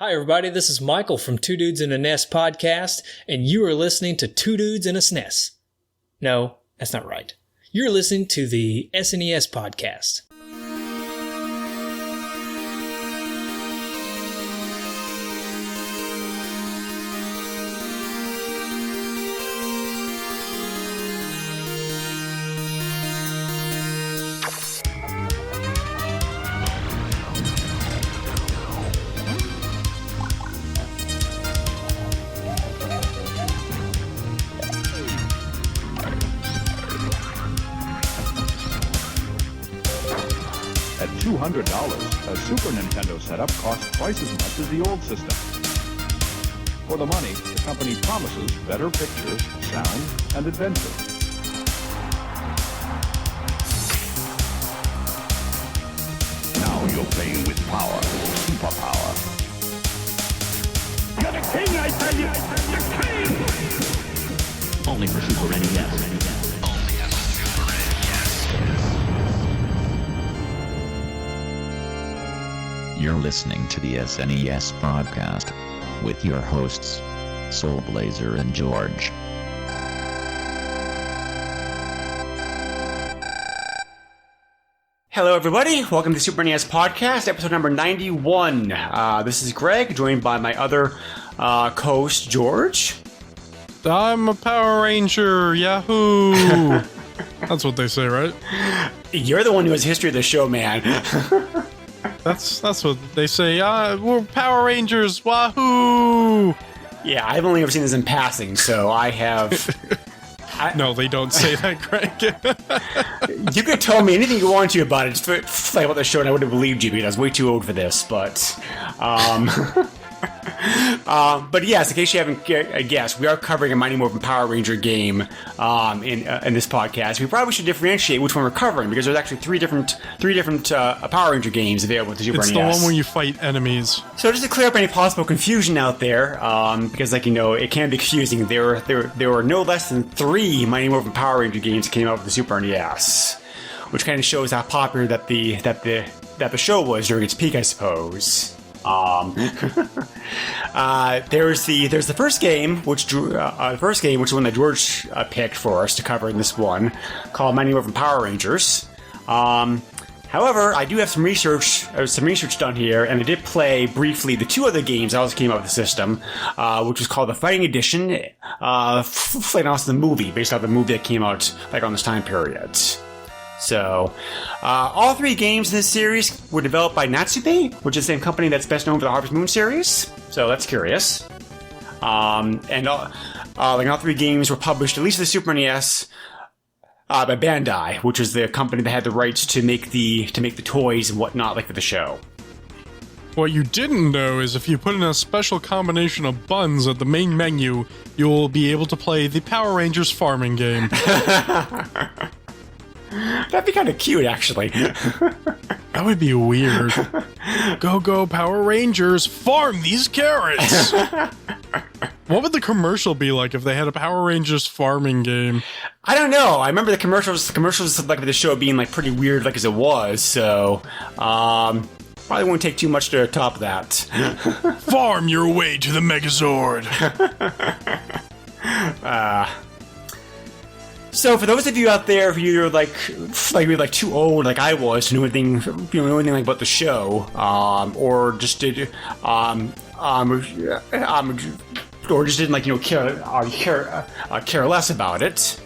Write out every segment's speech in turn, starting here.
Hi, everybody. This is Michael from Two Dudes in a NES podcast, and you are listening to Two Dudes in a SNES. No, that's not right. You're listening to the SNES podcast. At $200, a Super Nintendo setup costs twice as much as the old system. For the money, the company promises better pictures, sound, and adventure. Now you're playing with power, superpower. You're the king, I tell you! The king! Only for Super NES. You're listening to the SNES broadcast with your hosts, Soul Blazer and George. Hello, everybody. Welcome to Super NES Podcast, episode number 91. This is Greg, joined by my other co-host, George. I'm a Power Ranger, yahoo! That's what they say, right? You're the one who has history of the show, man. That's what they say. We're Power Rangers, wahoo! Yeah, I've only ever seen this in passing, so I have... No, they don't say that, Greg. You could tell me anything you want to about it, just like about the show, and I would have believed you because I was way too old for this, but... But yes, in case you haven't guessed, we are covering a Mighty Morphin Power Ranger game in this podcast. We probably should differentiate which one we're covering because there's actually three different Power Ranger games available to Super NES. It's the one where you fight enemies. So just to clear up any possible confusion out there, because it can be confusing. There were no less than 3 Mighty Morphin Power Ranger games that came out with the Super NES, which kind of shows how popular that the show was during its peak, I suppose. There's the first game, which is the one that George picked for us to cover in this one, called Mighty Morphin Power Rangers. However, I do have some research done here, and I did play briefly the 2 other games that also came out with the system, which was called the Fighting Edition, and also the movie, based off the movie that came out like on this time period. So, all 3 games in this series were developed by Natsume, which is the same company that's best known for the Harvest Moon series. So that's curious. And all 3 games were published, at least for the Super NES, by Bandai, which is the company that had the rights to make the toys and whatnot, like for the show. What you didn't know is if you put in a special combination of buns at the main menu, you'll be able to play the Power Rangers farming game. That'd be kind of cute, actually. That would be weird. Go, Power Rangers, farm these carrots! What would the commercial be like if they had a Power Rangers farming game? I don't know. I remember the commercials like the show being like pretty weird, like as it was. So, probably won't take too much to top that. Farm your way to the Megazord. So for those of you out there who are like too old, like I was, to know anything like about the show, or just did, or just didn't care less about it.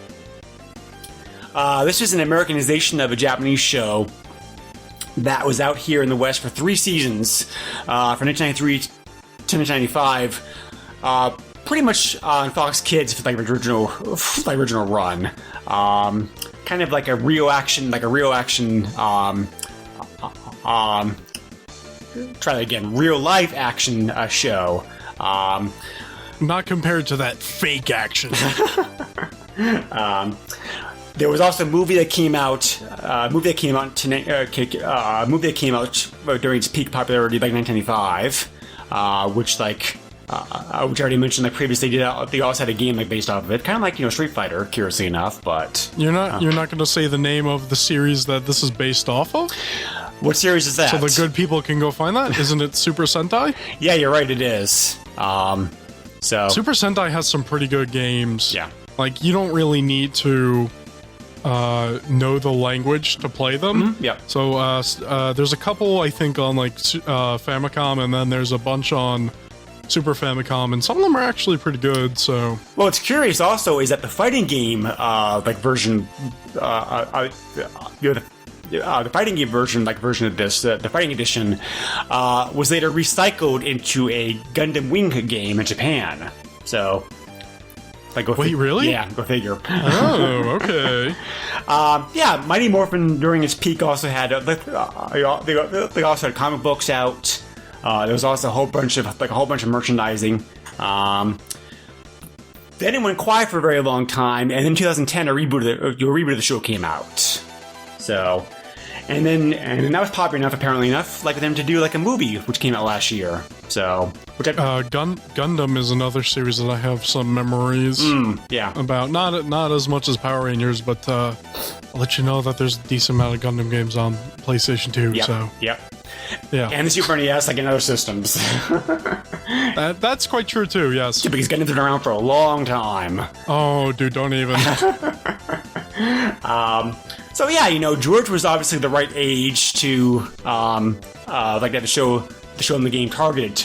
This is an Americanization of a Japanese show that was out here in the West for 3 seasons, from 1993 to 1995. Pretty much on Fox Kids for original run. Kind of like a real action, try that again, real life action show. Not compared to that fake action. There was also a movie that came out during its peak popularity, like 1995, which I already mentioned previously. They also had a game based off of it, kind of like Street Fighter, curiously enough. But you're not going to say the name of the series that this is based off of? What series is that? So the good people can go find that? Isn't it Super Sentai? Yeah, you're right, it is. Super Sentai has some pretty good games. Yeah. Like, you don't really need to know the language to play them. Yeah. So there's a couple, I think, on like Famicom, and then there's a bunch on Super Famicom, and some of them are actually pretty good. So, well, what's curious also is that the fighting game version, the fighting game version, version of this, the fighting edition, was later recycled into a Gundam Wing game in Japan. So, wait, really? Yeah, go figure. Oh, okay. Yeah, Mighty Morphin during its peak also had they also had comic books out. There was also a whole bunch of merchandising. Then it went quiet for a very long time, and in 2010, a reboot of the show came out. So, and that was popular enough, apparently enough, for them to do a movie, which came out last year. So, Gundam is another series that I have some memories. Yeah. About not as much as Power Rangers, but I'll let you know that there's a decent amount of Gundam games on PlayStation 2. Yep. So. Yep. Yeah. And the Super NES, in other systems. That's quite true too, yes. Because Gundam's been around for a long time. Oh, dude, don't even. So yeah, George was obviously the right age to that the show in the game targeted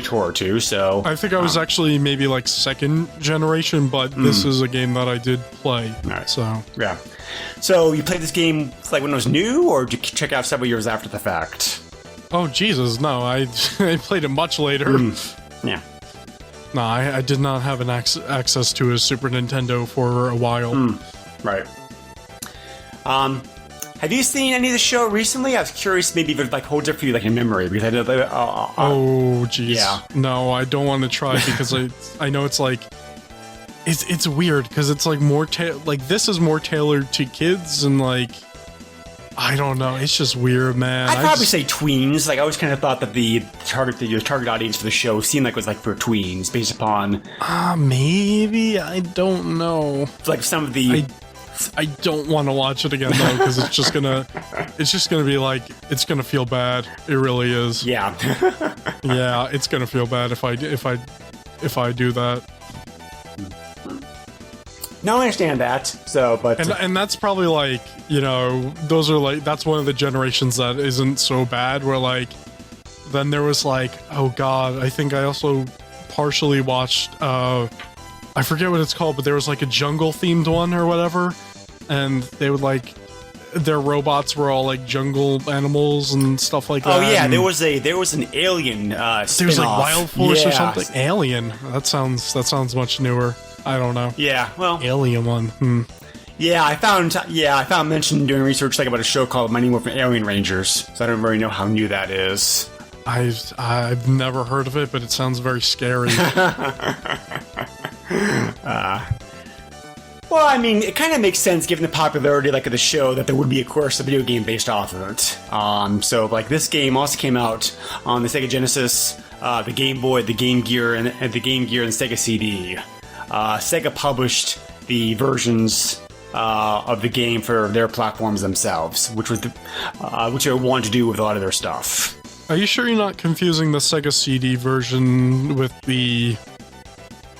toward to. So I think I was actually maybe second generation, but this is a game that I did play. Right. So yeah. So you played this game when it was new, or did you check out several years after the fact? Oh Jesus, no! I played it much later. Yeah. No, I did not have an access to a Super Nintendo for a while. Right. Have you seen any of the show recently? I was curious, maybe if it holds up for you in memory, because I did. Oh jeez. Yeah. No, I don't want to try because I know it's it's weird because it's more this is more tailored to kids and I don't know. It's just weird, man. I'd probably say tweens. I always kind of thought that your target audience for the show seemed was for tweens, based upon. Maybe I don't know. Some of the. I don't want to watch it again though because it's just gonna be it's gonna feel bad. It really is. Yeah. Yeah, it's gonna feel bad if I do that. No, I understand that. So, but and that's probably those are that's one of the generations that isn't so bad. Where then there was oh god, I think I also partially watched I forget what it's called, but there was a jungle themed one or whatever, and they would their robots were all jungle animals and stuff like that. Oh yeah, there was an Alien spin-off. There was Wild Force or something. Yeah. Alien. That sounds much newer. I don't know. Yeah, well, Alien one. Yeah, I found mention during research about a show called Mighty Morphin Alien Rangers. So I don't really know how new that is. I've never heard of it, but it sounds very scary. Well, I mean, it kind of makes sense given the popularity of the show that there would be, of course, a video game based off of it. So this game also came out on the Sega Genesis, the Game Boy, the Game Gear, and the Game Gear and Sega CD. Sega published the versions of the game for their platforms themselves, which they wanted to do with a lot of their stuff. Are you sure you're not confusing the Sega CD version with the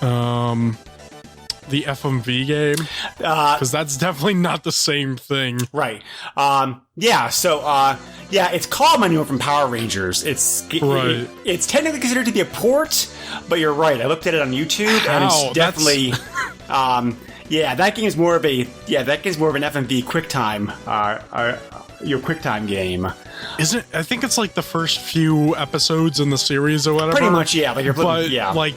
FMV game? Because that's definitely not the same thing. Right. Yeah, so, it's called Mighty Morphin Power Rangers. It's technically considered to be a port, but you're right. I looked at it on YouTube, and it's definitely... that game is more of an FMV QuickTime, your QuickTime game. Isn't I think it's the first few episodes in the series or whatever. Pretty much, yeah.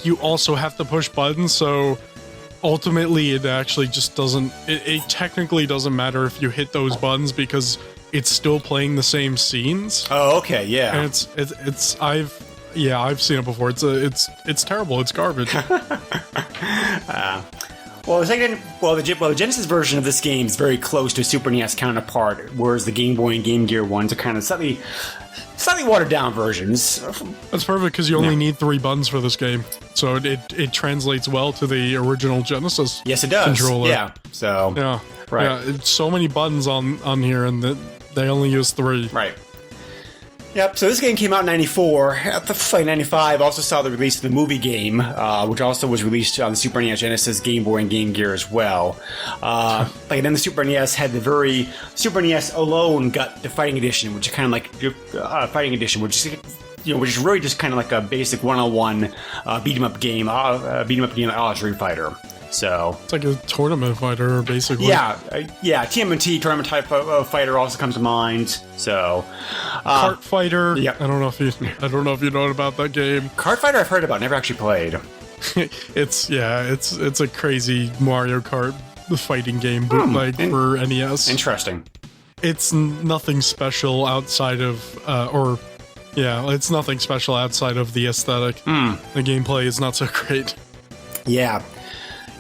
You also have to push buttons, so ultimately it actually just doesn't. It technically doesn't matter if you hit those buttons because it's still playing the same scenes. Oh, okay, yeah. And I've seen it before. It's terrible. It's garbage. The Genesis version of this game is very close to a Super NES counterpart, whereas the Game Boy and Game Gear ones are kind of slightly watered down versions. That's perfect because you only need 3 buttons for this game, so it translates well to the original Genesis. Yes, it does. Controller. Yeah. So yeah, right. Yeah, it's so many buttons on here, and they only use 3. Right. Yep, so this game came out in 94. At the like 95, also saw the release of the movie game, which also was released on the Super NES, Genesis, Game Boy, and Game Gear as well. And then the Super NES had the very Super NES alone got the Fighting Edition, which is kind of like Fighting Edition, which is which is really just kind of like a basic one-on-one beat 'em up game like Street Fighter. So it's like a tournament fighter, basically. Yeah, TMNT tournament type of fighter also comes to mind. So, Kart Fighter. Yeah, I don't know if you know about that game. Kart Fighter, I've heard about, never actually played. It's a crazy Mario Kart fighting game bootleg for NES. Interesting. It's nothing special outside of it's nothing special outside of the aesthetic. The gameplay is not so great.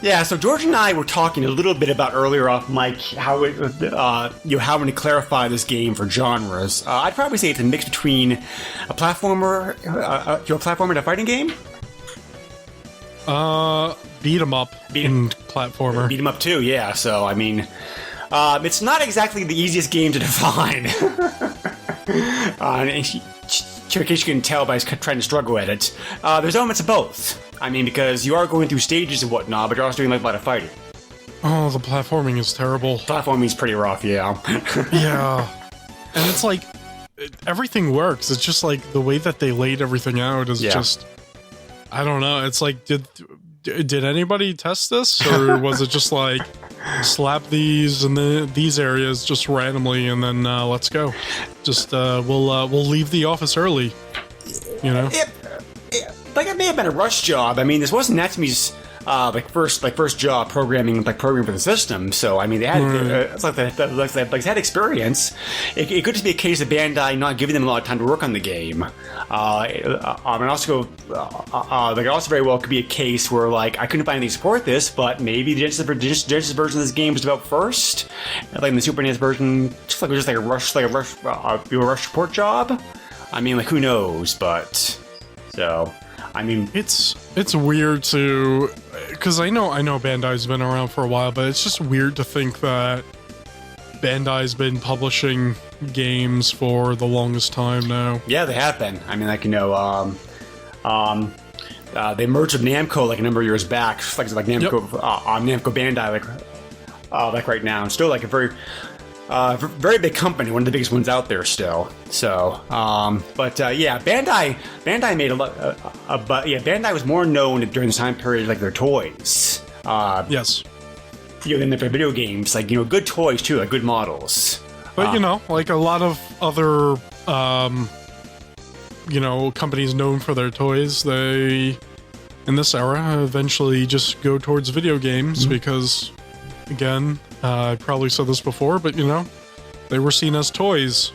Yeah, so George and I were talking a little bit about earlier off mic how to clarify this game for genres. I'd probably say it's a mix between a platformer, and a fighting game. Beat 'em up and platformer. Beat 'em up too, yeah. So I mean, it's not exactly the easiest game to define. In case you can tell by trying to struggle at it, there's elements of both. I mean, because you are going through stages and whatnot, but you're also doing like a lot of fighting. Oh, the platforming is terrible. Platforming is pretty rough, yeah. Yeah. And it's like, everything works. It's just like, the way that they laid everything out is just... I don't know. It's like, did anybody test this? Or was it just like, slap these and these areas just randomly and then let's go. Just, we'll leave the office early. You know? It may have been a rush job. I mean, this wasn't Natsume's first job programming for the system. So I mean, they had it's like they had experience. It could just be a case of Bandai not giving them a lot of time to work on the game. And also, it also very well could be a case where like I couldn't find anything to support this, but maybe the Genesis version of this game was developed first, and like the Super NES version, just like a rush support job. I mean, like who knows? But so. I mean, it's weird to, because I know Bandai's been around for a while, but it's just weird to think that Bandai's been publishing games for the longest time now. Yeah, they have been. I mean, like they merged with Namco like a number of years back, like Namco, Namco Bandai, like right now, and still like a very big company, one of the biggest ones out there still. So, Bandai made a lot. Bandai was more known during the time period like their toys. Yes. Than their video games, like good toys too, like good models. But like a lot of other, companies known for their toys, they in this era eventually just go towards video games because, again. I probably said this before, but they were seen as toys.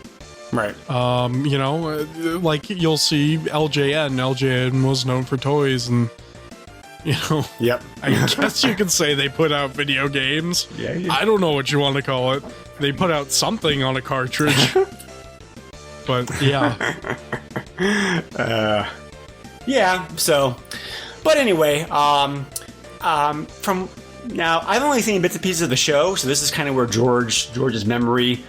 Right. Like you'll see LJN. LJN was known for toys, and Yep. I guess you could say they put out video games. Yeah. I don't know what you want to call it. They put out something on a cartridge. But yeah. Yeah. So, but anyway, from. Now, I've only seen bits and pieces of the show, so this is kind of where George's memory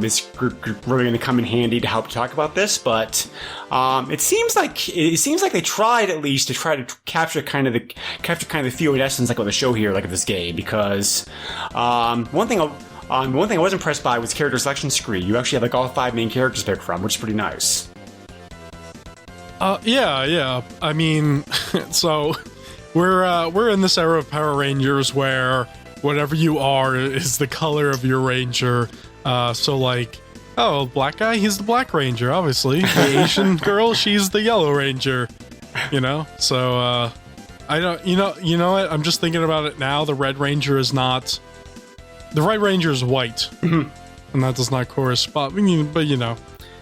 is really going to come in handy to help talk about this. But it seems like they tried at least to try to capture kind of the feel and essence like of the show here, like of this game. Because one thing I was impressed by was character selection screen. You actually have like all 5 main characters to pick from, which is pretty nice. Yeah. I mean, so. We're in this era of Power Rangers where whatever you are is the color of your ranger. So like, black guy, he's the Black Ranger, obviously. The Asian girl, she's the Yellow Ranger. So I don't. You know what? I'm just thinking about it now. The Red Ranger is not. The Red Ranger is white, and that does not correspond. But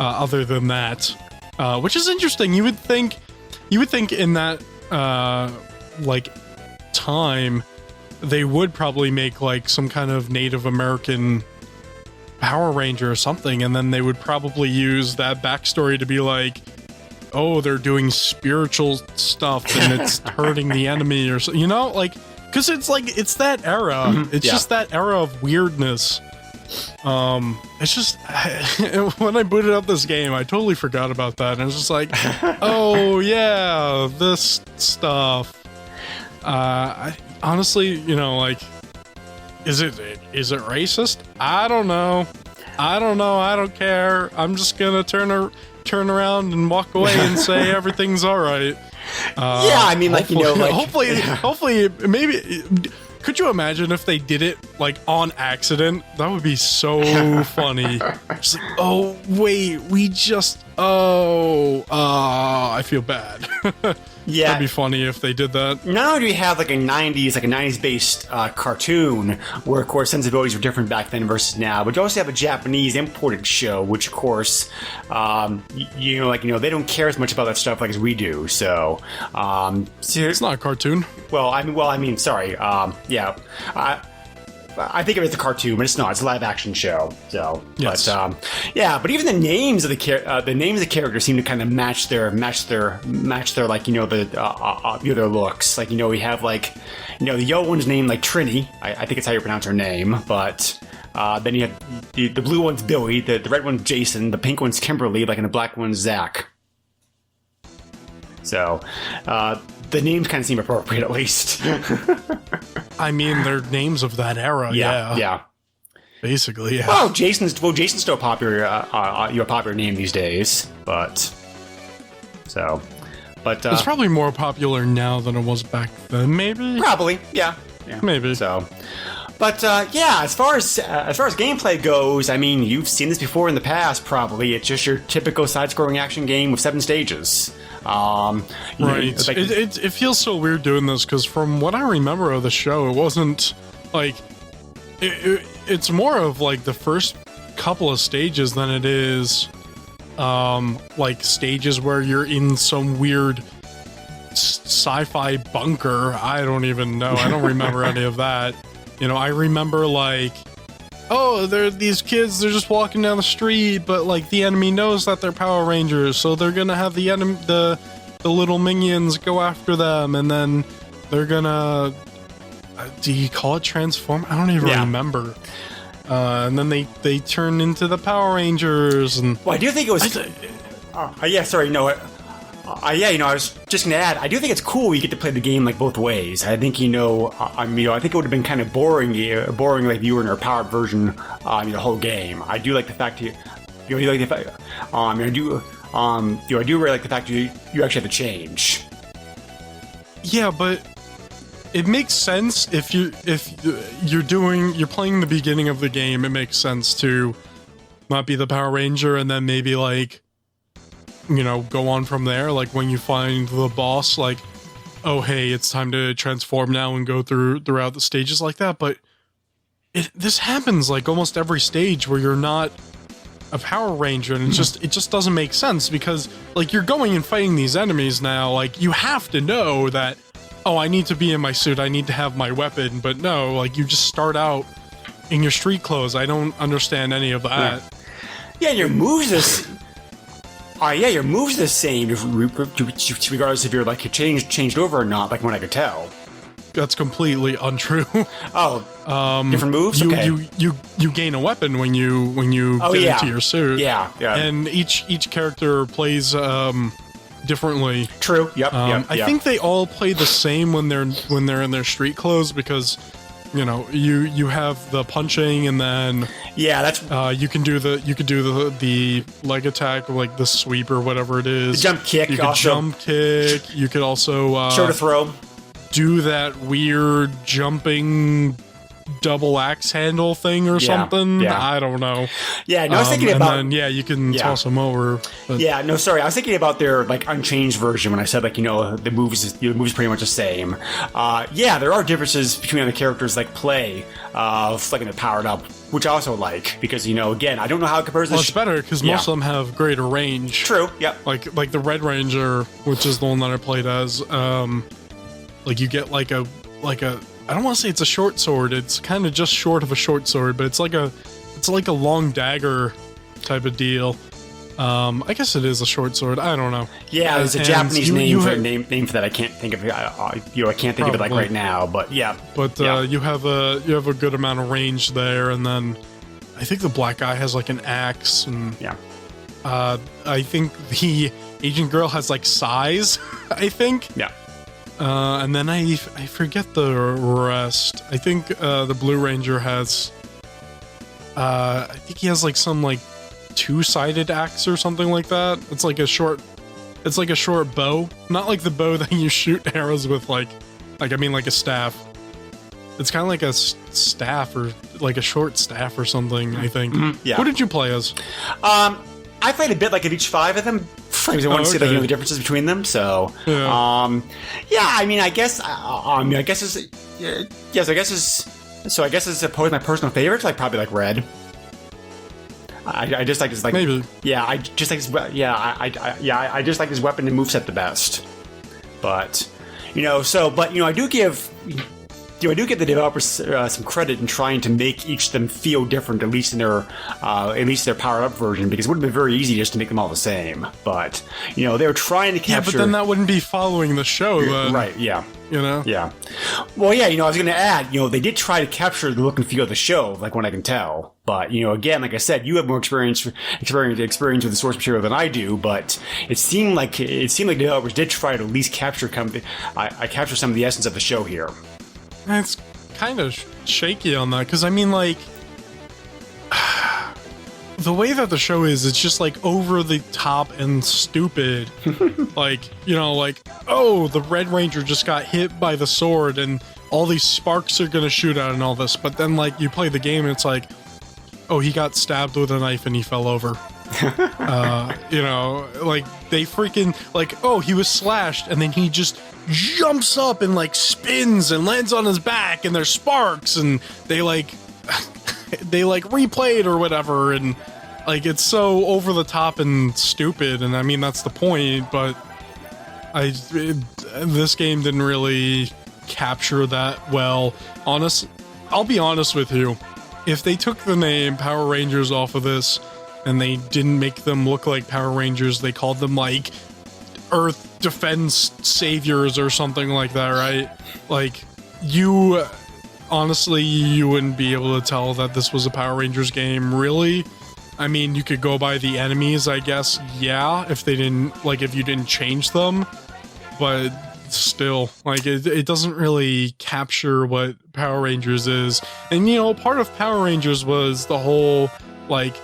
other than that, which is interesting. You would think in that. Like time they would probably make like some kind of Native American Power Ranger or something, and then they would probably use that backstory to be like, oh, they're doing spiritual stuff and it's hurting the enemy or so, like because it's that era. It's just that era of weirdness It's just when I booted up this game, I totally forgot about that, and it's just like, oh yeah, this stuff. I honestly, like, is it racist? I don't know. I don't care. I'm just gonna turn around and walk away and say everything's all right. Yeah, I mean, hopefully, maybe. Could you imagine if they did it like on accident? That would be so funny. Just like, oh wait, I feel bad. Yeah, that'd be funny if they did that. Not only do we have like a 90s based cartoon, where of course sensibilities were different back then versus now, but you also have a Japanese imported show, which of course, they don't care as much about that stuff like as we do. So, it's not a cartoon. Sorry. I think of it as a cartoon, but it's not. It's a live action show. So, yes. But even the names of the characters seem to kind of match their their looks. Like, we have the yellow one's named like Trini. I think it's how you pronounce her name. But then you have the blue one's Billy, the red one's Jason, the pink one's Kimberly, and the black one's Zach. So, the names kind of seem appropriate, at least. I mean, they're names of that era. Yeah. Basically, yeah. Well, Jason's still a popular name these days, but it's probably more popular now than it was back then. Maybe. Probably, yeah. Maybe. So. But as far as gameplay goes, I mean, you've seen this before in the past. Probably, it's just your typical side-scrolling action game with 7 stages. Right. It feels so weird doing this because from what I remember of the show, it wasn't like it's more of like the first couple of stages than it is like stages where you're in some weird sci-fi bunker. I don't even know. I don't remember any of that. I remember they're these kids, they're just walking down the street, but the enemy knows that they're Power Rangers, so they're gonna have the little minions go after them, and then they're gonna do you call it transform? I don't even remember. And then they turn into the Power Rangers, and I do think it was I was just gonna add, I do think it's cool you get to play the game both ways. I think I think it would have been kind of boring like you were in a powered version the whole game. I do like the fact I do really like the fact you actually have to change. Yeah, but it makes sense if you're playing the beginning of the game. It makes sense to not be the Power Ranger and then maybe go on from there. Like when you find the boss, oh hey, it's time to transform now and go throughout the stages like that. But this happens almost every stage where you're not a Power Ranger, and it just doesn't make sense because you're going and fighting these enemies now. You have to know that, oh, I need to be in my suit, I need to have my weapon. But no, you just start out in your street clothes. I don't understand any of that. Yeah, your moves your moves the same regardless if you're changed over or not, from what I could tell. That's completely untrue. Oh, different moves. You gain a weapon when you get into your suit. Yeah. And each character plays differently. True. Yep. I think they all play the same when they're in their street clothes because you have the punching, and then that's you can do the leg attack, or the sweep or whatever it is. The jump kick. You could jump kick. You could also shoulder throw. Do that weird jumping double axe handle thing or something. Yeah. I don't know. Yeah, no, I was thinking about. And then, you can toss them over. But. Yeah, no, sorry, I was thinking about their unchanged version when I said the moves pretty much the same. There are differences between the characters play in the powered up, which I also like because again, I don't know how it compares. Well, it's better because most of them have greater range. True. Yep. Like the Red Ranger, which is the one that I played as. You get a I don't want to say it's a short sword. It's kind of just short of a short sword, but it's like a long dagger type of deal. I guess it is a short sword. I don't know. Yeah, there's a Japanese name for that. I can't think of it. I can't think of it right now. But yeah. But you have a good amount of range there, and then I think the black guy has like an axe, and Yeah. I think the Asian girl has like size. I think. Yeah. And then I forget the rest. I think the Blue Ranger has. I think he has like some like 2-sided axe or something like that. It's like a short bow, not like the bow that you shoot arrows with, like a staff. It's kind of like a staff, or like a short staff or something, I think. Yeah. What did you play as? I played a bit like of each 5 of them. I want to see the differences between them. So, Yeah. I mean, I guess it's yes. I guess it's opposed my personal favorites. Like probably like Red. I just like his like Maybe. Yeah, I just like his I just like his weapon and moveset the best. But I do give the developers some credit in trying to make each of them feel different, at least in their powered up version, because it would have been very easy just to make them all the same. But they were trying to capture. Yeah, but then that wouldn't be following the show, then. Right? Yeah. Yeah. Well, yeah. I was going to add. They did try to capture the look and feel of the show, like what I can tell. But again, like I said, you have more experience with the source material than I do. But it seemed like developers did try to at least capture some of the essence of the show here. It's kind of shaky on that, because I mean, like, the way that the show is, it's just like over the top and stupid. like, oh, the Red Ranger just got hit by the sword and all these sparks are gonna shoot out and all this. But then, like, you play the game and it's like, oh, he got stabbed with a knife and he fell over. Like, they freaking, like, oh, he was slashed and then he just jumps up and like spins and lands on his back and there's sparks and they like replay it or whatever, and like it's so over the top and stupid, and I mean that's the point, but this game didn't really capture that well. I'll be honest with you, if they took the name Power Rangers off of this and they didn't make them look like Power Rangers, they called them like Earth Defense Saviors or something like that, right? Like, you wouldn't be able to tell that this was a Power Rangers game, really. I mean, you could go by the enemies, I guess, yeah, if you didn't change them, but still, like, it doesn't really capture what Power Rangers is. And, part of Power Rangers was the whole, like,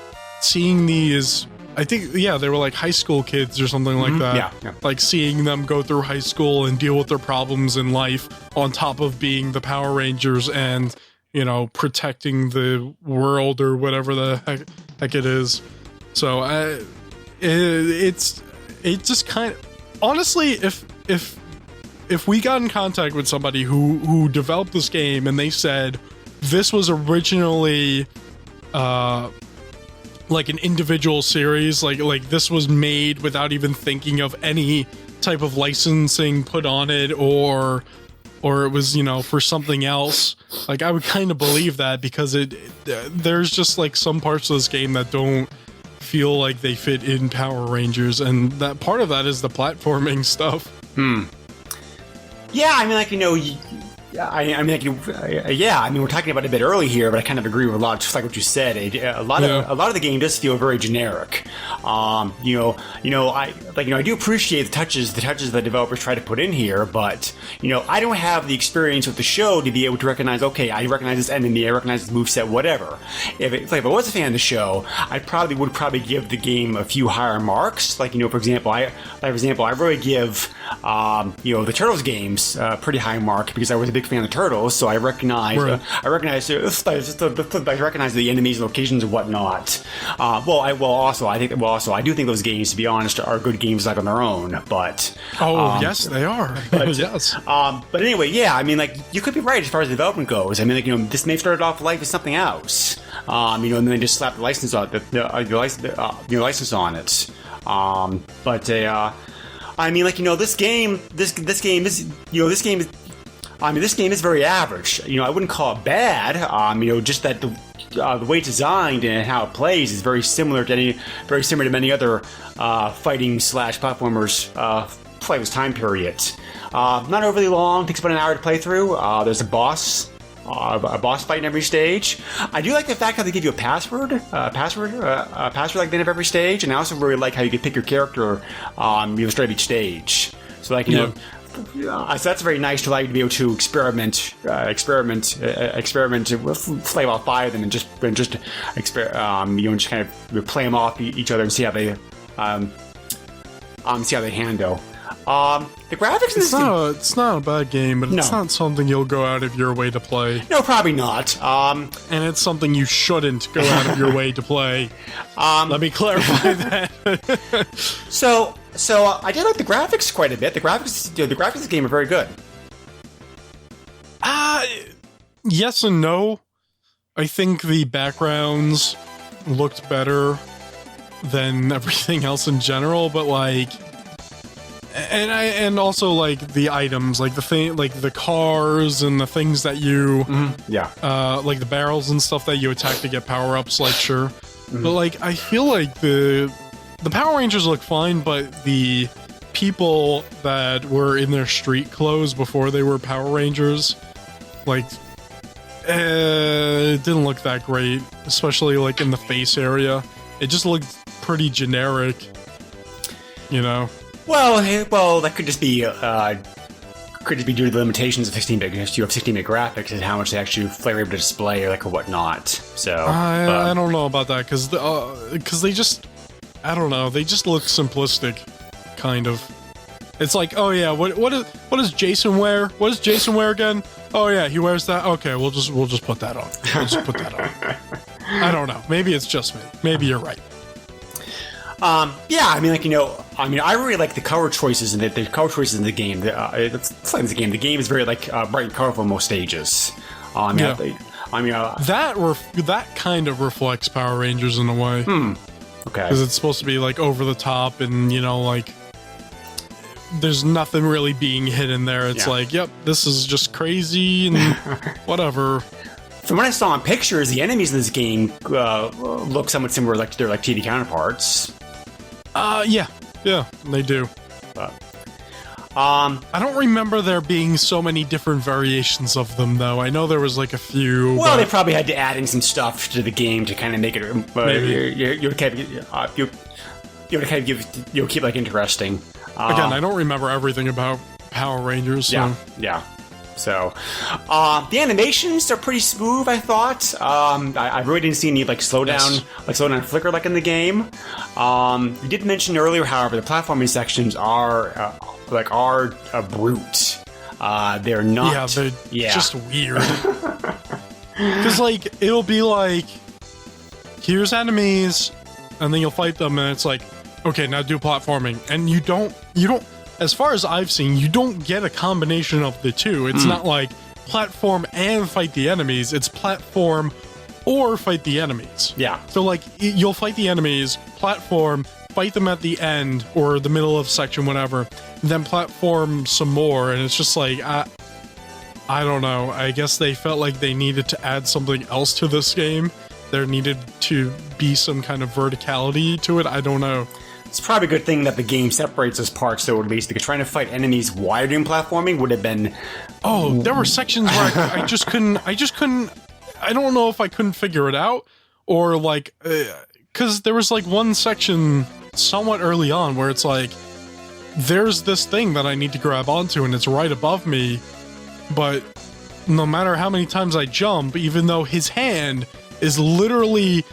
seeing these, I think, yeah, they were like high school kids or something like that. Yeah. Like seeing them go through high school and deal with their problems in life on top of being the Power Rangers and, protecting the world or whatever the heck it is. So it just kind of, honestly, if we got in contact with somebody who developed this game and they said this was originally like an individual series, like this was made without even thinking of any type of licensing put on it, or it was, for something else, like I would kind of believe that, because there's just like some parts of this game that don't feel like they fit in Power Rangers, and that part of that is the platforming stuff. Yeah, I mean, like, we're talking about it a bit early here, but I kind of agree with a lot, just like what you said. A lot of the game does feel very generic. I do appreciate the touches that developers try to put in here, but I don't have the experience with the show to be able to recognize. Okay, I recognize this enemy, I recognize this moveset, whatever. If I was a fan of the show, I would probably give the game a few higher marks. Like, for example, I really give the Turtles games a pretty high mark, because I was a big fan of the Turtles, so I recognize the enemies, locations, and whatnot. I do think those games, to be honest, are good games like on their own. But yes, they are. Yes. But anyway, yeah. I mean, like, you could be right as far as development goes. I mean, like, this may have started off life as something else. And then they just slapped the license on license on it. I mean, like, this game is very average. I wouldn't call it bad. Just that the way it's designed and how it plays is very similar to many other fighting / platformers play this time period. Not overly long. Takes about an hour to play through. There's a boss a boss fight in every stage. I do like the fact how they give you a password like they have every stage, and I also really like how you can pick your character the start of each stage. So like so that's very nice to allow you to be able to experiment with play all 5 of them and just just kind of play them off each other and see how they handle. The graphics in this game, it's not a bad game, but it's not something you'll go out of your way to play. No, probably not. And it's something you shouldn't go out of your way to play. Let me clarify that. So I did like the graphics quite a bit. The graphics of the game are very good. Yes and no. I think the backgrounds looked better than everything else in general, but like, and also like the items, like the cars and the things that you, like the barrels and stuff that you attack to get power ups. Like sure, but like I feel like the Power Rangers look fine, but the people that were in their street clothes before they were Power Rangers, like, it didn't look that great, especially like in the face area. It just looked pretty generic, you know. Well, that could just be due to the limitations of 16-bit, because you have 16-bit graphics and how much they actually are able to display or whatnot. So I don't know about that because they just, I don't know, they just look simplistic, kind of. It's like, oh yeah, what does Jason wear? What does Jason wear again? Oh yeah, he wears that. Okay, we'll just put that on. We'll just put that on. I don't know. Maybe it's just me. Maybe you're right. Yeah, I mean, I really like the color choices in the color choices in the game. It's like the game. The game is very bright and colorful in most stages. That kind of reflects Power Rangers in a way. Okay. Because it's supposed to be like over the top, and like there's nothing really being hidden there. It's like, yep, this is just crazy and whatever. From what I saw in pictures, the enemies in this game look somewhat similar, like to their TV counterparts. Yeah, they do. But, I don't remember there being so many different variations of them, though. I know there was like a few. Well, they probably had to add in some stuff to the game to kind of make it. You'll keep like interesting. Again, I don't remember everything about Power Rangers. So. Yeah. So, the animations are pretty smooth, I thought. I really didn't see any slowdown flicker like in the game. You did mention earlier, however, the platforming sections are brute. They're not. Yeah, they're just weird. Because it'll be like, here's enemies, and then you'll fight them, and it's like, okay, now do platforming, and you don't. As far as I've seen, you don't get a combination of the two. It's not like platform and fight the enemies. It's platform or fight the enemies. Yeah. So you'll fight the enemies, platform, fight them at the end or the middle of section, whatever, then platform some more. And it's just like, I don't know. I guess they felt like they needed to add something else to this game. There needed to be some kind of verticality to it. I don't know. It's probably a good thing that the game separates those parts, though, at least, because trying to fight enemies while doing platforming would have been... Oh, there were sections where I just couldn't... I don't know if I couldn't figure it out, or because there was one section somewhat early on where it's like, there's this thing that I need to grab onto, and it's right above me, but no matter how many times I jump, even though his hand is literally...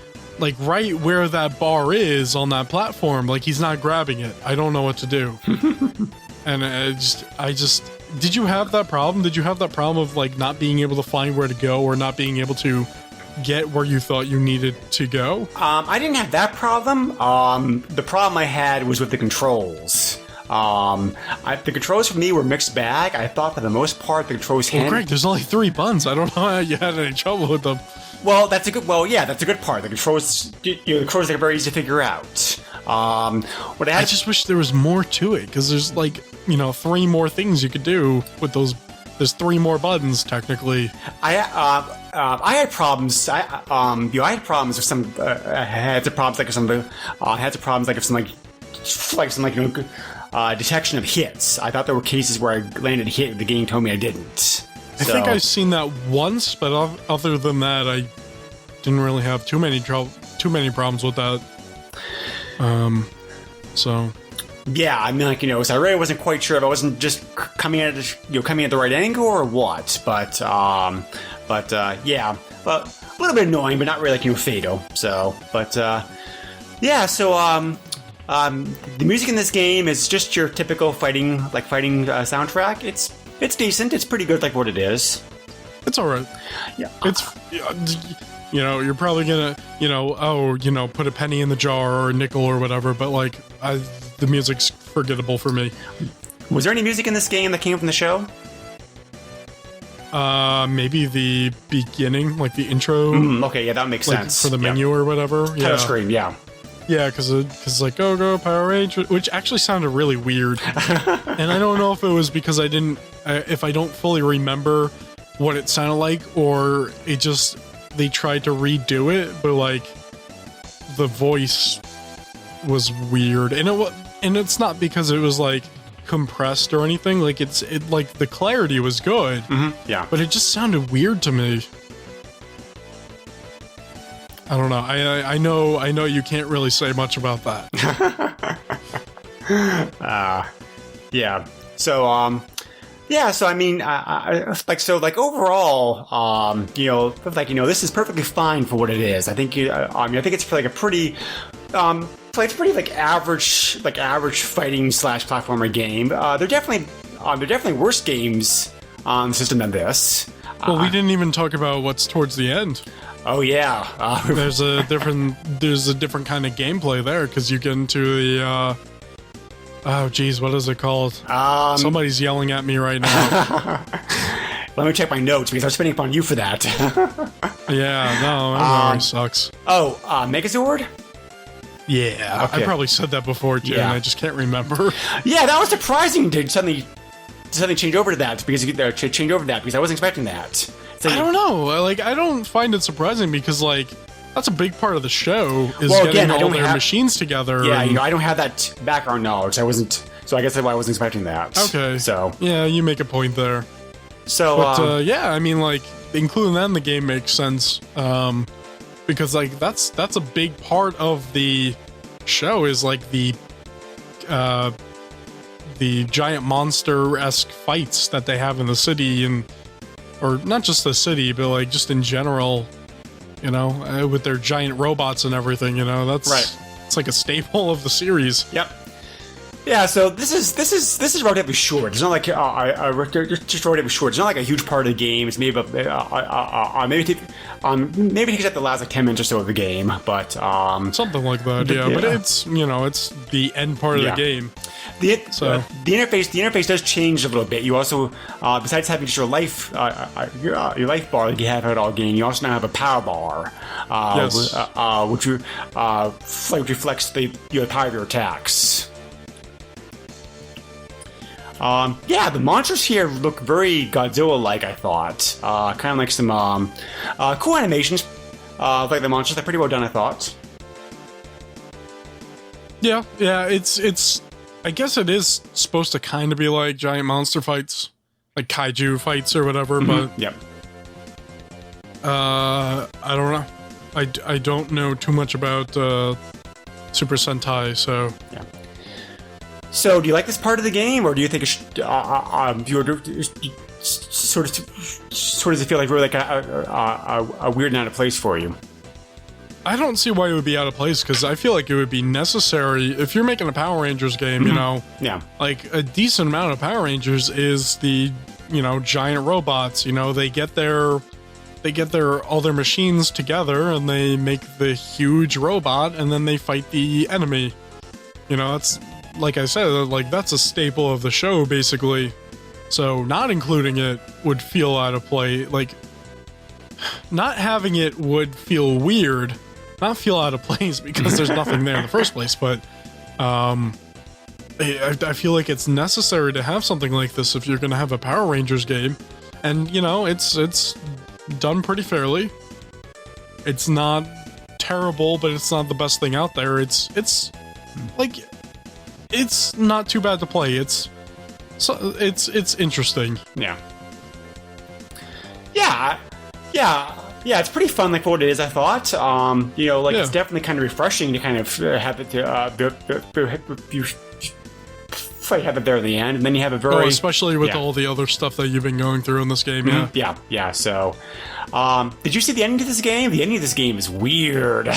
right where that bar is on that platform, he's not grabbing it. I don't know what to do. And I just did you have that problem? Did you have that problem of not being able to find where to go or not being able to get where you thought you needed to go? I didn't have that problem. The problem I had was with the controls. The controls for me were mixed bag. I thought for the most part the controls Greg, there's only 3 buttons. I don't know how you had any trouble with them. Well, that's a good part. The controls, the controls are very easy to figure out. I just wish there was more to it, because there's 3 more things you could do with those. There's 3 more buttons technically. I had problems. I had problems with some. I had problems if some detection of hits. I thought there were cases where I landed a hit, the game told me I didn't. I think I've seen that once, but other than that, I didn't really have too many problems with that. So yeah, I mean, like, so I really wasn't quite sure if I wasn't just coming at it, coming at the right angle or what. But yeah, but a little bit annoying, but not really like fatal. So, but yeah, so the music in this game is just your typical fighting soundtrack. It's decent. It's pretty good, like what it is. It's all right. Yeah, it's. You're probably gonna, put a penny in the jar or a nickel or whatever, but like, the music's forgettable for me. Was there any music in this game that came from the show? Maybe the beginning, like the intro. Okay, yeah, that makes sense. For the menu or whatever. Title screen, yeah. Yeah, because it's like, go, Power Rangers, which actually sounded really weird. And I don't know if it was because if I don't fully remember what it sounded like, or they tried to redo it, but like the voice was weird, and it's not because it was like compressed or anything. Like like the clarity was good, yeah, but it just sounded weird to me. I don't know. I know you can't really say much about that. Yeah. So yeah, so I mean, overall, this is perfectly fine for what it is. I think I think it's like a pretty, it's pretty like average fighting / platformer game. They're definitely worse games on the system than this. Well, we didn't even talk about what's towards the end. Oh yeah, there's a different kind of gameplay there, because you get into the. Oh, geez, what is it called? Somebody's yelling at me right now. Let me check my notes, because I'm spending upon you for that. Yeah, no, that always sucks. Oh, Megazord? Yeah, okay. I probably said that before, too, and I just can't remember. Yeah, that was surprising to suddenly change over to that, because I wasn't expecting that. So I don't know. Like, I don't find it surprising, because, like, that's a big part of the show, is getting all their machines together. Yeah, I don't have that background knowledge. So I guess that's why I wasn't expecting that. Okay. So yeah, you make a point there. So, but yeah, I mean, like, including that in the game makes sense, because like that's a big part of the show, is like the giant monster-esque fights that they have in the city, or not just the city, but like just in general. With their giant robots and everything, that's right. It's like a staple of the series. Yep. Yeah. So this is relatively short. It's not like just relatively short. It's not like a huge part of the game. It's maybe maybe it takes up the last like 10 minutes or so of the game, but something like that. Yeah. But it's it's the end part of the game. The interface does change a little bit. You also, besides having just your life bar that you have at all game, you also now have a power bar, yes. which reflects the power of your attacks. The monsters here look very Godzilla-like, I thought. Kind of like some cool animations. Like the monsters, they're pretty well done, I thought. Yeah, it's. I guess it is supposed to kind of be like giant monster fights, like kaiju fights or whatever, but yep. I don't know. I don't know too much about Super Sentai, so yeah. So, do you like this part of the game, or do you think it should, sort of feel like really like a weird and out of place for you? I don't see why it would be out of place, because I feel like it would be necessary if you're making a Power Rangers game. Yeah, like a decent amount of Power Rangers is the giant robots. They get their all their machines together and they make the huge robot, and then they fight the enemy. That's, like I said, like that's a staple of the show basically. So not including it would feel out of place. Like not having it would feel weird. Not feel out of place because there's nothing there in the first place, but I feel like it's necessary to have something like this if you're going to have a Power Rangers game. And it's done pretty fairly. It's not terrible, but it's not the best thing out there. It's not too bad to play. It's interesting. Yeah. Yeah, it's pretty fun, like for what it is. I thought, it's Yeah. definitely kind of refreshing to kind of have it have it there at the end, and then you have a very especially with all the other stuff that you've been going through in this game. yeah. So, did you see the ending to this game? The ending of this game is weird.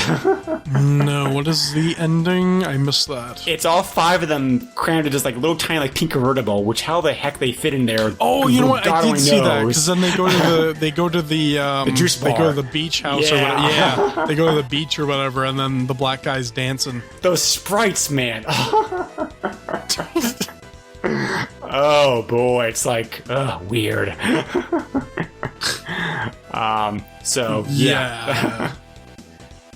No, what is the ending? I missed that. It's all 5 of them crammed into this like little tiny like pink convertible. Which how the heck they fit in there? Oh, you know what? God I only did see that knows. because then they go to the juice They go bar. to the beach house or Yeah. whatever. Yeah, they go to the beach or whatever, and then the black guy's dancing. Those sprites, man. Oh boy, it's like weird. So yeah.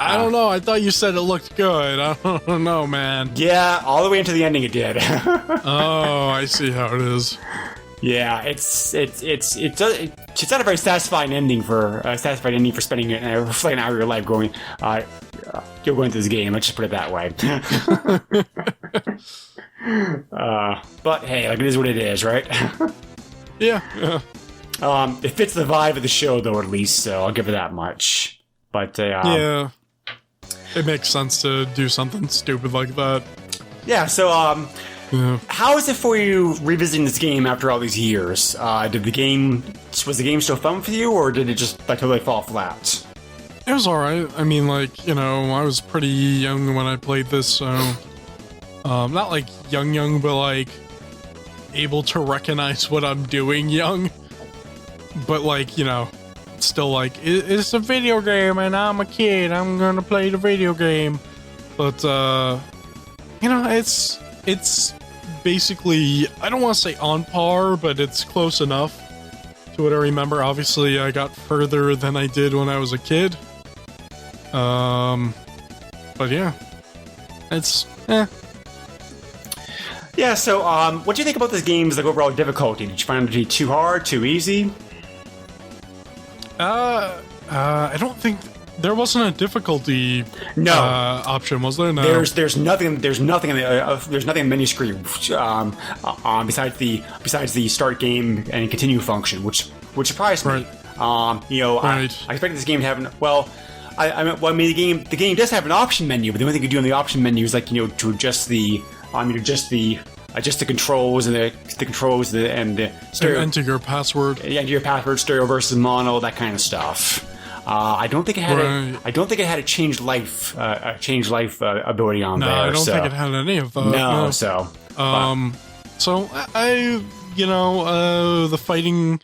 I don't know. I thought you said it looked good. I don't know, man. Yeah, all the way into the ending it did. Oh, I see how it is. Yeah, it's not a very satisfying ending for spending like an hour of your life going through this game. Let's just put it that way. But hey, like it is what it is, right? Yeah. It fits the vibe of the show though, at least, so I'll give it that much. But Yeah. It makes sense to do something stupid like that. yeah. So Yeah. how is it for you revisiting this game after all these years? Was the game still fun for you, or did it just like totally fall flat? It was alright. I mean, like, I was pretty young when I played this, so... not like young, but like able to recognize what I'm doing young. But like, still like, it's a video game and I'm a kid, I'm gonna play the video game. But, it's basically, I don't want to say on par, but it's close enough to what I remember. Obviously, I got further than I did when I was a kid. But yeah, it's, Yeah, so what do you think about this game's like overall difficulty? Did you find it to be too hard, too easy? I don't think there wasn't a difficulty option, was there? No. There's nothing in the menu screen besides the start game and continue function, which surprised me. Right. I expected this game to have the game does have an option menu, but the only thing you do in the option menu is like to adjust the controls and the controls and the stereo. Enter your password. Yeah, enter your password, stereo versus mono, that kind of stuff. I don't think it had a change life ability on there. No, I don't think it had any of that. No. So the fighting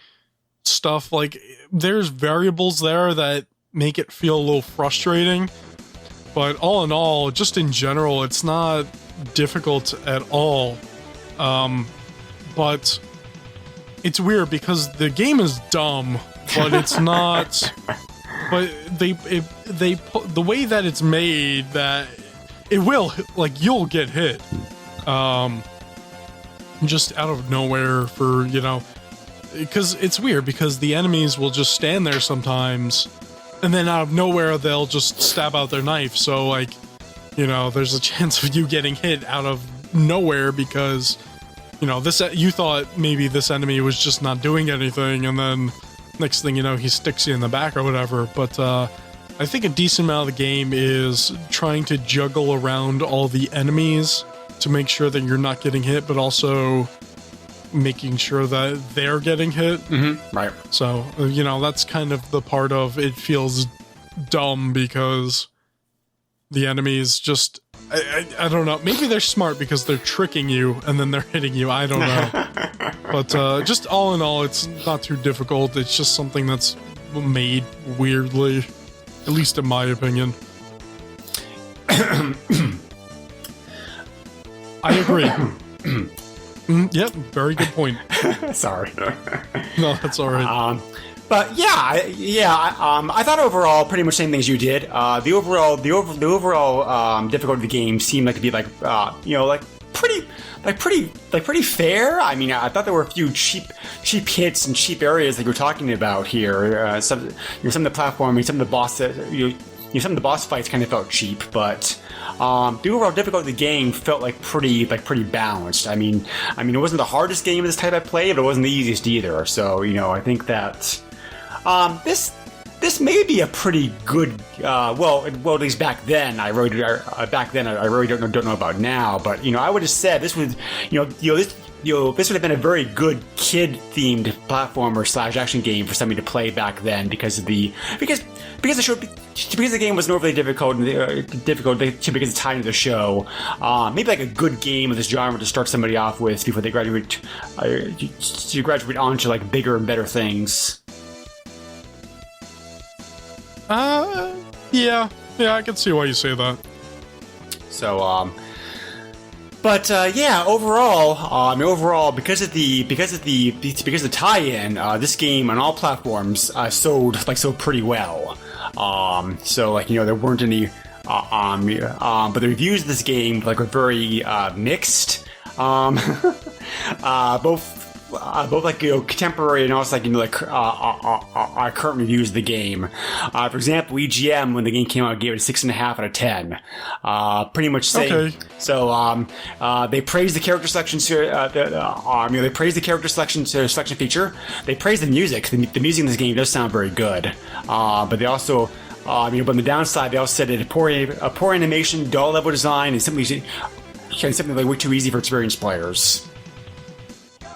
stuff, like there's variables there that make it feel a little frustrating, but all in all, just in general, it's not difficult at all. But it's weird because the game is dumb, but it's not. But the way that it's made, that it will, like, you'll get hit, just out of nowhere for, because it's weird because the enemies will just stand there sometimes, and then out of nowhere they'll just stab out their knife. So like, there's a chance of you getting hit out of nowhere because, you thought maybe this enemy was just not doing anything, and then next thing you know, he sticks you in the back or whatever. But I think a decent amount of the game is trying to juggle around all the enemies to make sure that you're not getting hit, but also making sure that they're getting hit. Mm-hmm. Right. So, that's kind of the part of it feels dumb because the enemies just... I don't know. Maybe they're smart because they're tricking you and then they're hitting you. I don't know. But just all in all, it's not too difficult. It's just something that's made weirdly, at least in my opinion. I agree. Yep, very good point. Sorry. No, that's all right. But I thought overall pretty much same things you did. The overall difficulty of the game seemed like to be pretty fair. I mean, I thought there were a few cheap hits and cheap areas that you were talking about here. Some of the platforming, some of the boss fights kind of felt cheap, but the overall difficulty of the game felt pretty balanced. I mean, it wasn't the hardest game of this type I played, but it wasn't the easiest either. So I think that This may be a pretty good. Well, at least back then, I really don't know about now. But I would have said this would, this would have been a very good kid-themed platformer / action game for somebody to play back then because the game was overly difficult because it's tied into the show. Maybe like a good game of this genre to start somebody off with before they graduate on to like bigger and better things. Yeah, I can see why you say that. So, overall, because of the tie-in, this game on all platforms sold pretty well. There weren't any, but the reviews of this game were very mixed. Both contemporary and also our current reviews of the game. For example, EGM when the game came out gave it a 6.5 out of 10. Pretty much saying. Okay. So they praised the character selection. They praised the character selection feature. They praised the music. The music in this game does sound very good. But they also. But on the downside, they also said that a poor animation, dull level design, and simply way too easy for experienced players.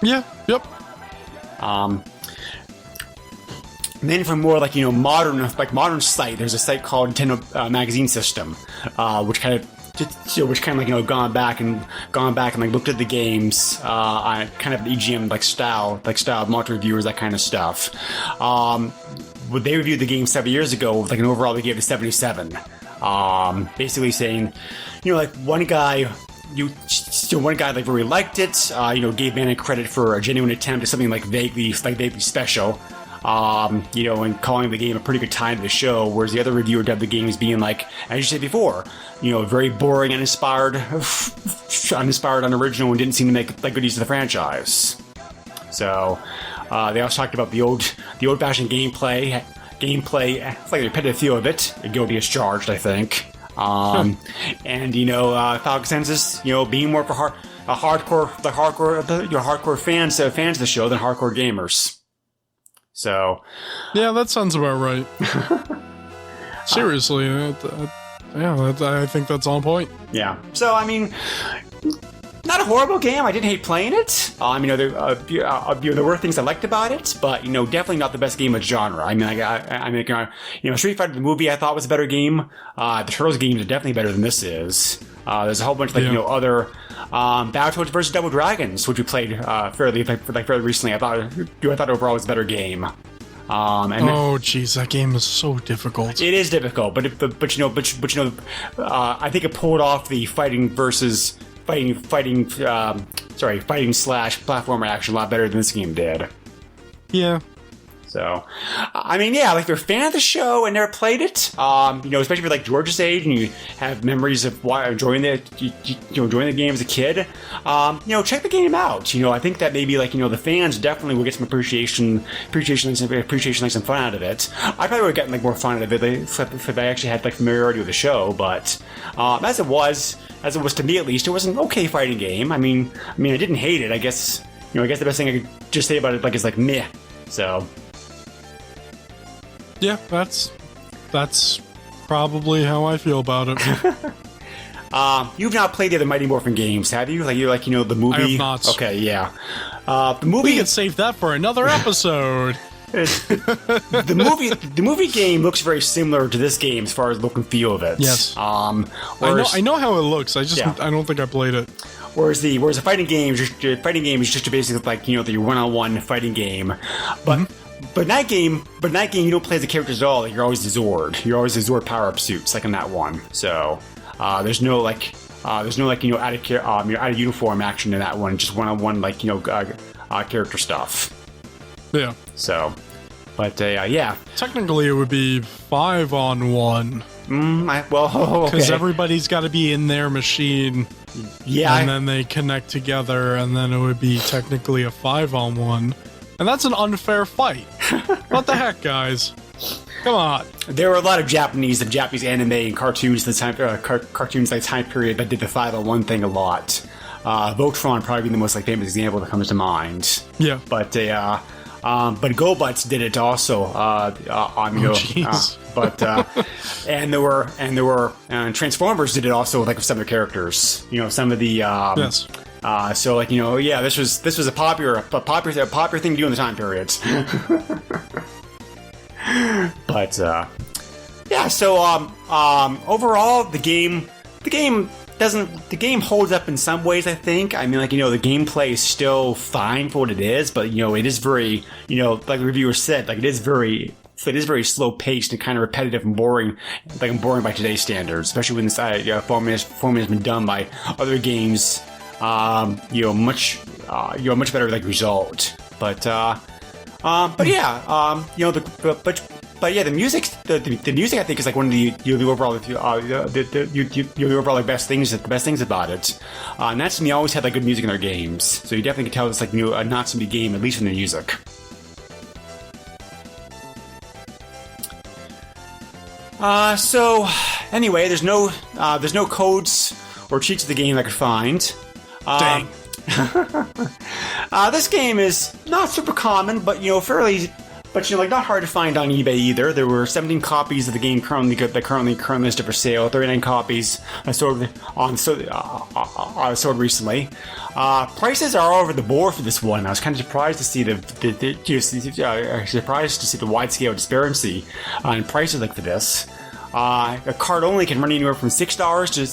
Yeah. Yep. Then for more modern site, there's a site called Nintendo Magazine System, which kind of gone back and looked at the games, on kind of the EGM style, multi reviewers, that kind of stuff. When they reviewed the game 7 years ago, overall they gave it a 77. Basically saying, one guy really liked it. Gave Bannon credit for a genuine attempt at something vaguely special. And calling the game a pretty good time to the show, whereas the other reviewer dubbed the game as being as you said before, very boring, uninspired, unoriginal, and didn't seem to make good use of the franchise. So they also talked about the old-fashioned gameplay, the repetitive feel of it. Guilty as charged, I think. And Final Consensus, being more for hardcore fans of the show than hardcore gamers. So, yeah, that sounds about right. Seriously, I think that's on point. Yeah. So, not a horrible game. I didn't hate playing it. There were things I liked about it, but definitely not the best game of genre. Street Fighter the movie I thought was a better game. The Turtles games are definitely better than this is. There's a whole bunch of other Battletoads vs. Double Dragons, which we played fairly recently. I thought overall it was a better game. Jeez, that game is so difficult. It is difficult, but I think it pulled off the fighting platformer action a lot better than this game did. Yeah. So, if you're a fan of the show and never played it, especially if you're George's age and you have memories of enjoying the game as a kid, check the game out. I think that maybe the fans definitely will get some appreciation, some fun out of it. I probably would have gotten more fun out of it if I actually had familiarity with the show. But as it was to me at least, it was an okay fighting game. I didn't hate it. I guess the best thing I could just say about it is meh. So. Yeah, that's probably how I feel about it. You've not played the other Mighty Morphin games, have you? The movie? I have not. Okay, yeah. The movie... We can save that for another episode. The movie game looks very similar to this game as far as look and feel of it. Yes. Whereas, I know how it looks. I don't think I played it. Whereas the fighting game is just basically the one-on-one fighting game, But in that game, you don't play the characters at all. You're always the Zord. You're always the Zord power-up suits, in that one. So there's no out of uniform action in that one. Just one-on-one character stuff. Yeah. So, but yeah. Technically, it would be 5-on-1. Okay. Because everybody's got to be in their machine. Yeah. And then they connect together, and then it would be technically a 5-on-1. And that's an unfair fight. What the heck, guys? Come on. There were a lot of Japanese anime and cartoons the time period that did the 5-on-1 thing a lot. Voltron probably being the most famous example that comes to mind. Yeah. But But GoButts did it also on jeez. and Transformers did it also with some of the characters. Some of the Yes. so this was a popular thing to do in the time period. But overall the game holds up in some ways, I think. I mean, the gameplay is still fine for what it is, but it is very, like the reviewer said, it is very slow paced and kind of repetitive and boring, boring by today's standards, especially when this format has been done by other games, much better result. But the music I think is one of the overall best things about it. And Natsume always had good music in their games, so you definitely can tell it's a Natsume game, at least in the music. So anyway, there's no codes or cheats of the game I could find. Dang. This game is not super common, but fairly. But not hard to find on eBay either. There were 17 copies of the game currently listed for sale. 39 copies sold recently. Prices are all over the board for this one. I was kind of surprised to see the wide scale disparity in prices for this. A card only can run anywhere from $6 to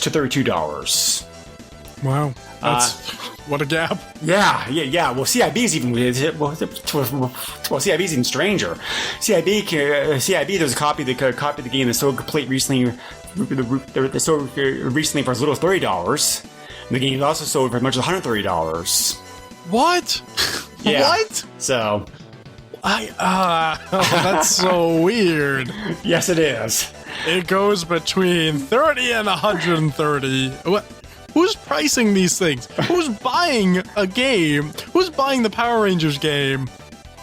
$32. Wow, that's what a gap. Yeah. Well, CIB's even stranger. CIB, there's a copy of the game that sold complete recently. They sold recently for as little as $30. And the game also sold for as much as $130. What? Yeah. What? So, that's so weird. Yes, it is. It goes between 30 and 130. What? Who's pricing these things? Who's buying a game? Who's buying the Power Rangers game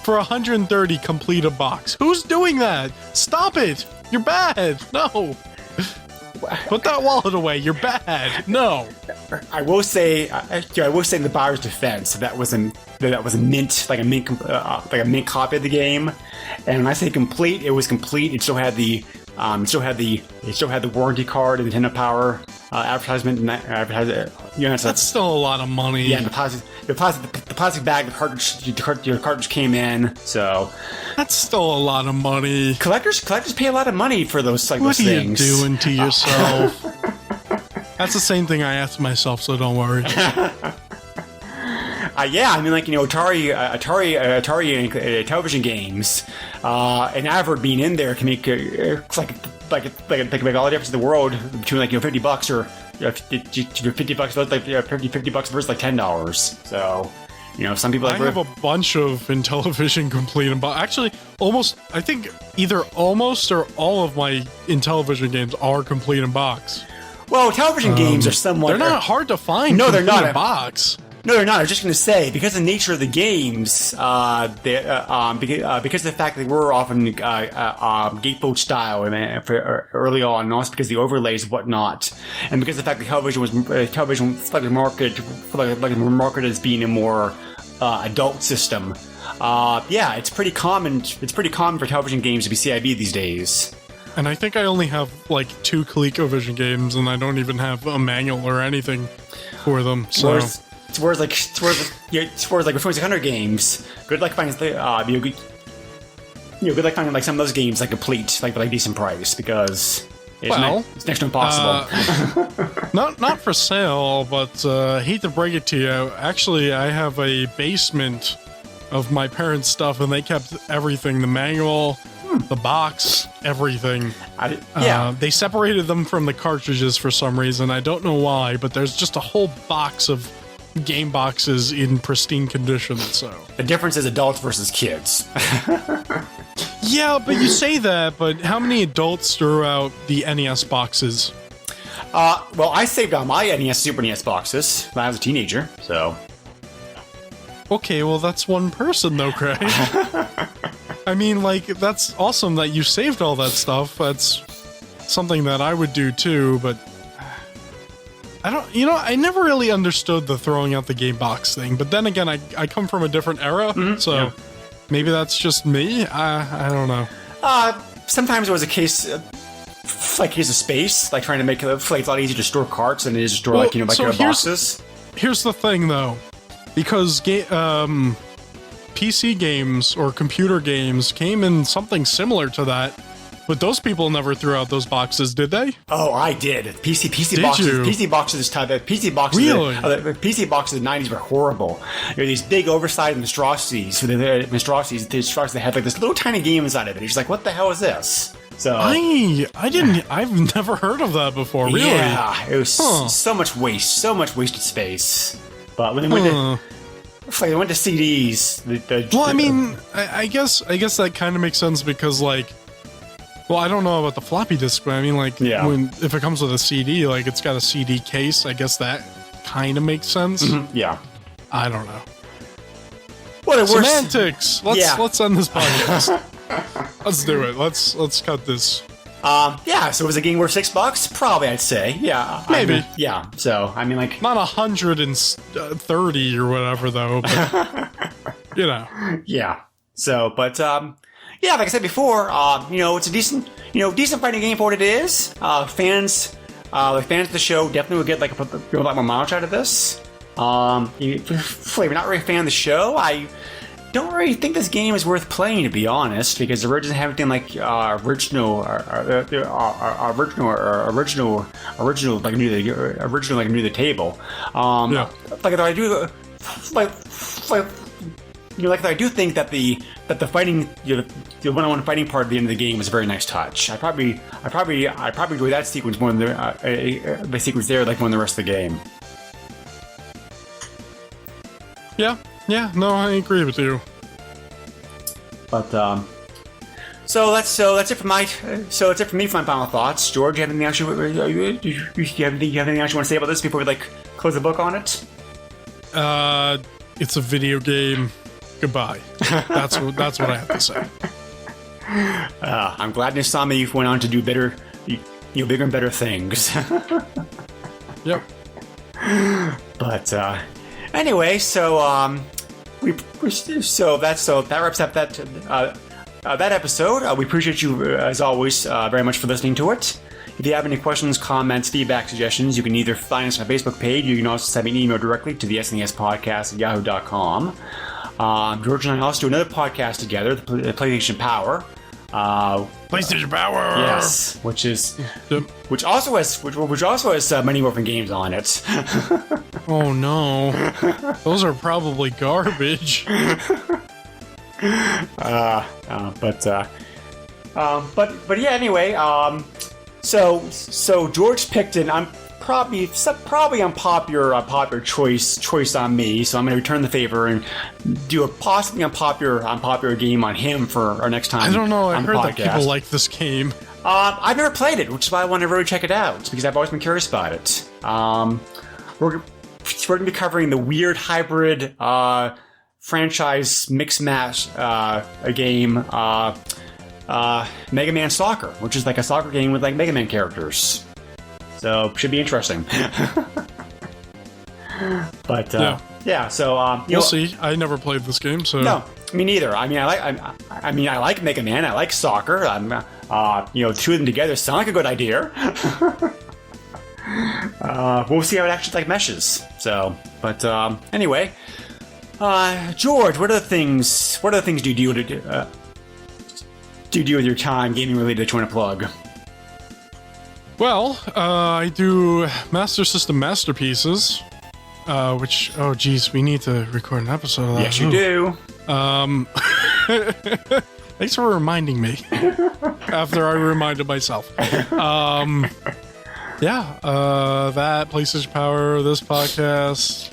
for 130 complete a box? Who's doing that? Stop it! You're bad! No! Put that wallet away. You're bad. No. I will say in the buyer's defense that was a mint copy of the game. And when I say complete, it was complete. It still had the warranty card and Nintendo Power advertisement. And that's still a lot of money. Yeah, and the plastic bag, your cartridge came in. So that's still a lot of money. Collectors pay a lot of money for those things. What are you doing to yourself? That's the same thing I asked myself, so don't worry. Yeah, I mean, Atari television games, and Avert being in there can make make all the difference in the world between $50 or $50 versus $10. So, some people I have a bunch of Intellivision complete and actually I think either almost or all of my Intellivision games are complete in box. Well, television games are somewhat. They're not hard to find. No, they're not in a box. No, they're not. I was just going to say, because of the nature of the games, because of the fact that they were often gatefold style early on, and also because of the overlays and whatnot, and because of the fact that television was marketed as being a more adult system. It's pretty common. It's pretty common for television games to be CIB these days. And I think I only have 2 ColecoVision games, and I don't even have a manual or anything for them. So. Whereas with 2600 games, good luck finding good luck finding some of those games complete by decent price, because it's next to impossible. Not for sale, but hate to break it to you. Actually, I have a basement of my parents' stuff, and they kept everything: the manual, the box, everything. They separated them from the cartridges for some reason. I don't know why, but there's just a whole box of game boxes in pristine condition. So the difference is adults versus kids. Yeah, but you say that, but how many adults threw out the NES boxes? Well, I saved out my NES Super NES boxes when I was a teenager, so. Okay, well, that's one person though, Craig. I mean, that's awesome that you saved all that stuff. That's something that I would do too, but I never really understood the throwing out the game box thing, but then again, I come from a different era, so maybe that's just me. I don't know. Sometimes it was a case of space, like trying to make it a lot easier to store carts than it is to store boxes. Here's the thing, though, because PC games or computer games came in something similar to that. But those people never threw out those boxes, did they? Oh, I did. PC did boxes. You? PC boxes this time. PC boxes. Really? The PC boxes of the 90s were horrible. These big oversized monstrosities. The monstrosities that had like this little tiny game inside of it. You're just like, what the hell is this? So I've never heard of that before. Really? Yeah, it was so much wasted space. But when they went to CDs, I guess that kind of makes sense because well, I don't know about the floppy disk, but I mean, if it comes with a CD, it's got a CD case, I guess that kind of makes sense. Mm-hmm. Yeah. I don't know. Semantics. Let's end this podcast. Let's do it. Let's cut this. So was a game worth $6? Probably, I'd say. Yeah. Maybe. So, not 130 or whatever, though, but, Yeah. So, but, like I said before, it's a decent fighting game for what it is. Fans of the show definitely will get a lot more mileage out of this. If you're not really a fan of the show, I don't really think this game is worth playing, to be honest, because it doesn't have anything like original, like new to the table. I do think that the fighting, the one-on-one fighting part at the end of the game was a very nice touch. I probably enjoy that sequence more than the sequence there, more than the rest of the game. Yeah, no, I agree with you. But so that's it for me for my final thoughts. George, you have anything else you want to say about this before we close the book on it? It's a video game. Goodbye. That's what I have to say. I'm glad Nisama you went on to do bigger and better things. Yep. But anyway, so that wraps up that episode. We appreciate you as always very much for listening to it. If you have any questions, comments, feedback, suggestions, you can either find us on our Facebook page. You can also send me an email directly to the SNES podcast at yahoo.com. George and I also do another podcast together, the PlayStation Power. PlayStation Power. Yes, which also has many Morphin games on it. Oh no, those are probably garbage. But yeah. Anyway, so George picked an probably unpopular choice on me, so I'm going to return the favor and do a possibly unpopular game on him for our next time. I don't know. I heard podcast. That people like this game. I've never played it, which is why I want to really check it out because I've always been curious about it. We're going to be covering the weird hybrid franchise mix match game, Mega Man Soccer, which is like a soccer game with Mega Man characters. So should be interesting. But so we'll see. I never played this game, so no, me neither. I like Mega Man. I like soccer. Two of them together sound like a good idea. We'll see how it actually meshes. So, but anyway, George, what other things do you do with your time gaming related that you want to plug? Well, I do Master System Masterpieces, which, oh geez, we need to record an episode of that. Yes, you do. Thanks for reminding me after I reminded myself. That, PlayStation Power, this podcast.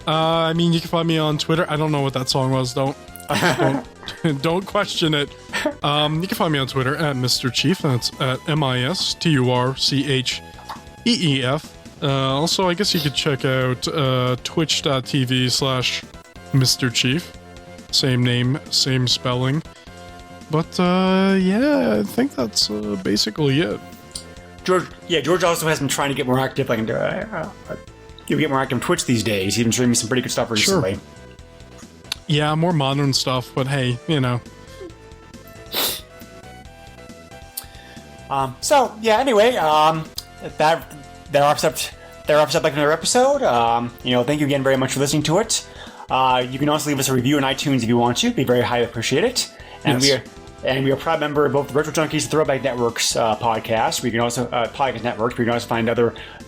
You can find me on Twitter. I don't know what that song was. Don't question it. You can find me on Twitter at Mr. Chief. That's at MISTURCHEEF. Also, I guess you could check out twitch.tv/Mr. Chief. Same name, same spelling. But I think that's basically it. George also has been trying to get more active, like get more active on Twitch these days. He's been showing me some pretty good stuff recently. Sure. Yeah, more modern stuff, but hey, you know. So yeah. Anyway, that wraps up like another episode. Thank you again very much for listening to it. You can also leave us a review on iTunes if you want to. It'd be very highly appreciated. And yes. we are a proud member of both the Retro Junkies and Throwback Networks podcast. We can also podcast networks. We can also find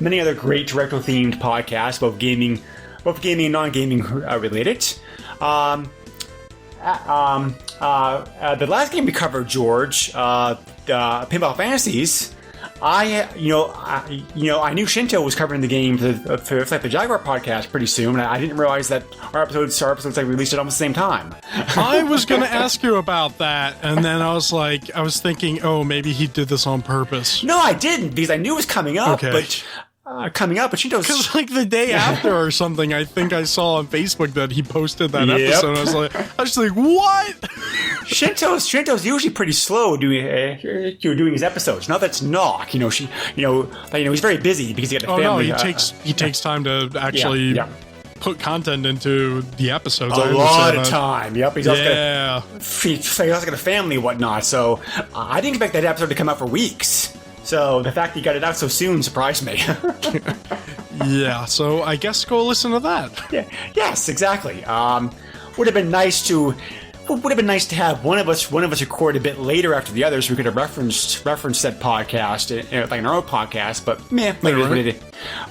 many other great retro themed podcasts, both gaming and non-gaming related. The last game we covered, George, Pinball Fantasies. I knew Shinto was covering the game for the Jaguar podcast pretty soon. I didn't realize that our episodes like released at almost the same time. I was going to ask you about that, and then I was thinking, oh, maybe he did this on purpose. No, I didn't, because I knew it was coming up. Okay. But Shinto's... Because like the day after or something, I think I saw on Facebook that he posted that episode. I was just like, what? Shinto's usually pretty slow doing his episodes. Now that's Knock. He's very busy because he got a family. Oh no, he takes time to actually put content into the episodes. A lot of time. Yep. He's also got a family and whatnot. So I didn't expect that episode to come out for weeks. So the fact he got it out so soon surprised me. Yeah, so I guess go listen to that. Yeah. Yes, exactly. Would have been nice to have one of us record a bit later after the others. So we could have referenced said podcast, like in our own podcast. But like it is what it is.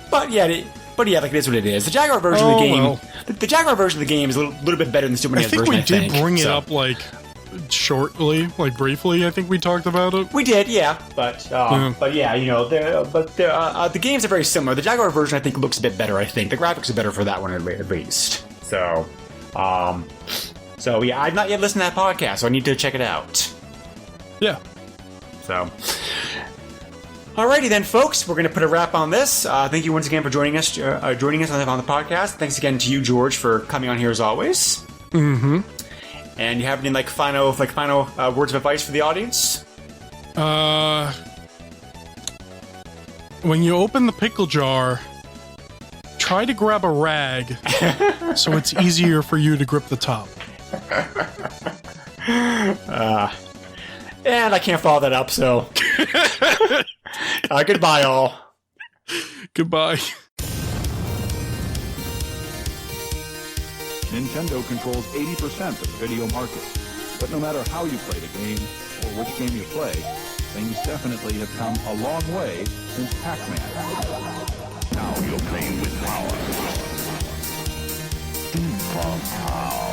But yeah, like it is what it is. The Jaguar version of the game. The Jaguar version of the game is a little bit better than the Super NES version. I think we did bring it up like shortly, like briefly. I think we talked about it. We did, yeah. But yeah, the games are very similar. The Jaguar version, I think, looks a bit better. I think the graphics are better for that one at least. So yeah, I've not yet listened to that podcast, so I need to check it out. Yeah. So, alrighty then, folks. We're going to put a wrap on this. Thank you once again for joining us on the podcast. Thanks again to you, George, for coming on here as always. Mm-hmm. And you have any final words of advice for the audience? When you open the pickle jar, try to grab a rag so it's easier for you to grip the top. And I can't follow that up, so goodbye, all. Goodbye. Nintendo controls 80% of the video market. But no matter how you play the game, or which game you play, things definitely have come a long way since Pac-Man. Now you're playing with power. Pinball power.